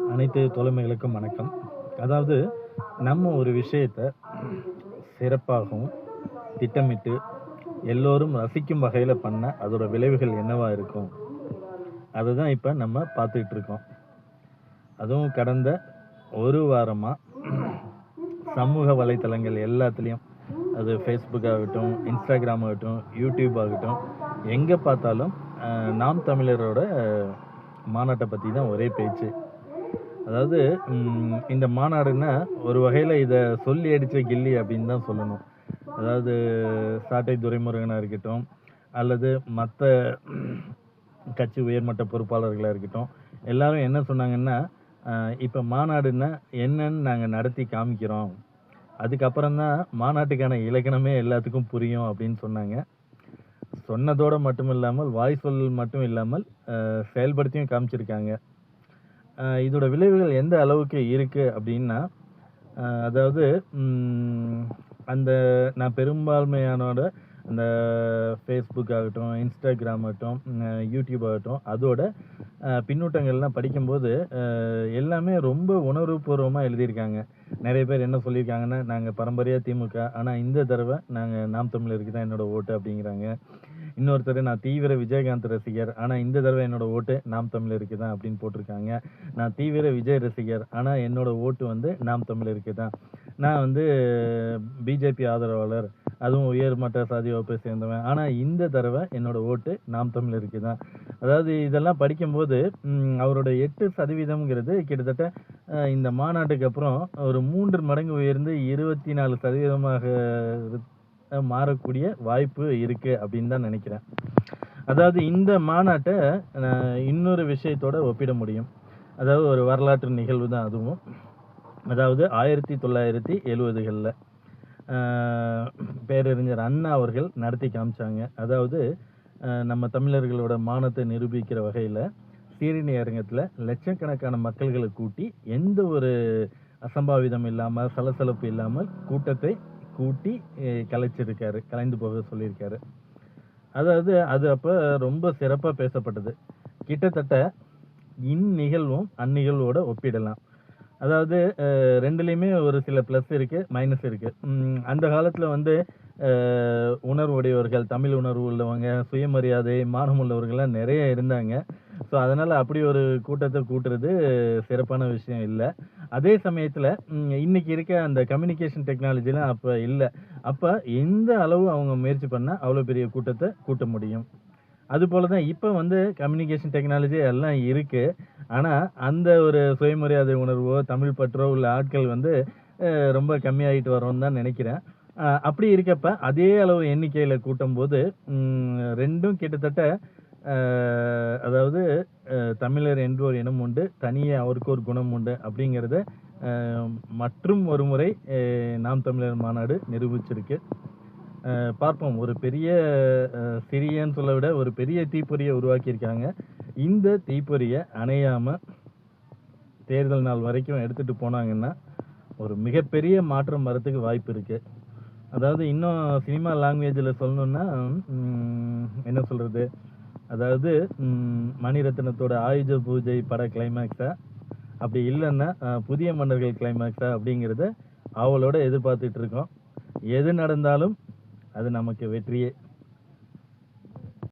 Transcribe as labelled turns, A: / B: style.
A: அனைத்து தோழமைகளுக்கும் வணக்கம். அதாவது நம்ம ஒரு விஷயத்த சிறப்பாகவும் திட்டமிட்டு எல்லோரும் ரசிக்கும் வகையில பண்ணா அதோட விளைவுகள் என்னவா இருக்கும்? அதுதான் இப்ப நம்ம பார்த்துட்டு இருக்கோம். அதுவும் கடந்த ஒரு வாரமா சமூக வலைத்தளங்கள் எல்லாத்துலயும் அது Facebook ஆகட்டும், Instagram ஆகட்டும், YouTube ஆகட்டும், எங்க பார்த்தாலும் நாம் தமிழரோட மாநாட்ட பத்தி தான் ஒரே பேச்சு. அதாவது இந்த மாநாடுன்னா ஒரு வகையில இத சொல்லி அடிச்ச கில்லி அப்படின்னு தான் சொல்லணும். அதாவது சாட்டை துரைமுருகனா இருக்கட்டும், அல்லது மத்த கட்சி உயர்மட்ட பொறுப்பாளர்களா இருக்கட்டும், எல்லாரும் என்ன சொன்னாங்கன்னா, இப்ப மாநாடுன்னா என்னன்னு நாங்க நடத்தி காமிக்கிறோம். அதுக்கப்புறம் தான் மாநாட்டுக்கான இலக்கணமே எல்லாத்துக்கும் புரியும் அப்படின்னு சொன்னாங்க. சொன்னதோட மட்டும் இல்லாமல், வாய் சொல் மட்டும் இல்லாமல், செயல்படுத்தியும் காமிச்சிருக்காங்க. இதோட விளைவுகள் எந்த அளவுக்கு இருக்கு அப்படின்னா, அதாவது அந்த நான் பெரும்பான்மையானோட அந்த Facebook ஆகட்டும், Instagram ஆகட்டும், YouTube ஆகட்டும், அதோட பின்னூட்டங்கள்லாம் படிக்கும்போது எல்லாமே ரொம்ப உணர்வுபூர்வமா எழுதியிருக்காங்க. நெறைய பேர் என்ன சொல்லியிருக்காங்கன்னா, நாங்க பரம்பரையா திமுக. ஆனா இந்த தடவ நாங்க நாம் தமிழருக்கு தான் என்னோட ஓட்டு அப்படிங்கிறாங்க. இன்னொருத்தர் நான் தீவிர விஜயகாந்த் ரசிகர். ஆனா இந்த தடவ என்னோட ஓட்டு நாம் தமிழருக்கு தான் அப்படின்னு போட்டிருக்காங்க. நான் தீவிர விஜய் ரசிகர். ஆனா என்னோட ஓட்டு வந்து நாம் தமிழருக்கு தான். நான் வந்து பிஜேபி ஆதரவாளர். அதுவும் உயர்மட்ட சாதி வகுப்பை சேர்ந்தவன். ஆனா இந்த தடவ என்னோட ஓட்டு நாம் தமிழருக்கு தான். அதாவது இதெல்லாம் படிக்கும்போது அவரோட 8% கிட்டத்தட்ட இந்த மாநாட்டுக்கு அப்புறம் ஒரு 3 மடங்கு உயர்ந்து 24% மாறக்கூடிய வாய்ப்பு இருக்கு அப்படின்னு தான் நினைக்கிறேன். அதாவது இந்த மாநாட்டை இன்னொரு விஷயத்தோட ஒப்பிட முடியும். அதாவது ஒரு வரலாற்று நிகழ்வு தான் அதுவும். அதாவது 1970களில் பேரறிஞர் அண்ணா அவர்கள் நடத்தி காமிச்சாங்க. அதாவது நம்ம தமிழர்களோட மானத்தை நிரூபிக்கிற வகையில் சீரணி அரங்கத்தில் லட்சக்கணக்கான மக்களை கூட்டி எந்த ஒரு அசம்பாவிதம் இல்லாமல் சலசலப்பு இல்லாமல் கூட்டத்தை கூட்டி கலைந்து போக சொல்லியிருக்காரு. அதாவது அது அப்போ ரொம்ப சிறப்பாக பேசப்பட்டது. கிட்டத்தட்ட இந்நிகழ்வும் அந்நிகழ்வோட ஒப்பிடலாம். அதாவது ரெண்டுலேயுமே ஒரு சில ப்ளஸ் இருக்கு, மைனஸ் இருக்கு. அந்த காலத்தில் வந்து உணர்வுடையவர்கள், தமிழ் உணர்வு உள்ளவங்க, சுயமரியாதை, மானம் உள்ளவர்கள்லாம் நிறைய இருந்தாங்க. ஸோ அதனால் அப்படி ஒரு கூட்டத்தை கூட்டுறது சிறப்பான விஷயம் இல்லை. அதே சமயத்தில் இன்னைக்கு இருக்க அந்த கம்யூனிகேஷன் டெக்னாலஜிலாம் அப்போ இல்லை. அப்போ எந்த அளவு அவங்க முயற்சி பண்ணால் அவ்வளோ பெரிய கூட்டத்தை கூட்ட முடியும். அதுபோல தான் இப்போ வந்து கம்யூனிகேஷன் டெக்னாலஜி எல்லாம் இருக்கு. ஆனால் அந்த ஒரு சுயமரியாதை உணர்வோ தமிழ் பற்றோ உள்ள ஆட்கள் வந்து ரொம்ப கம்மியாகிட்டு வரோன்னு தான் நினைக்கிறேன். அப்படி இருக்கப்ப அதே அளவு எண்ணிக்கையில் கூட்டும்போது ரெண்டும் கிட்டத்தட்ட அதாவது தமிழர் என்று ஒரு இனம் உண்டு, தனியே அவருக்கு ஒரு குணம் உண்டு அப்படிங்கிறத மற்றும் ஒரு முறை நாம் தமிழர் மாநாடு நிரூபிச்சிருக்கு. பார்ப்போம். ஒரு பெரிய சிறியன்னு சொல்ல விட ஒரு பெரிய தீப்பொறியை உருவாக்கியிருக்காங்க. இந்த தீப்பொறியை அணையாம தேர்தல் நாள் வரைக்கும் எடுத்துட்டு போனாங்கன்னா ஒரு மிகப்பெரிய மாற்றம் வரத்துக்கு வாய்ப்பு இருக்கு. அதாவது இன்னும் சினிமா லாங்குவேஜில் சொல்லணும்னா என்ன சொல்றது, அதாவது மணிரத்னத்தோட ஆயுத பூஜை பட கிளைமேக்ஸா, அப்படி இல்லைன்னா புதிய மன்னர்கள் கிளைமேக்ஸா அப்படிங்கிறத அவளோட எதிர்பார்த்துட்டு இருக்கோம். எது நடந்தாலும் அது நமக்கு வெற்றியே.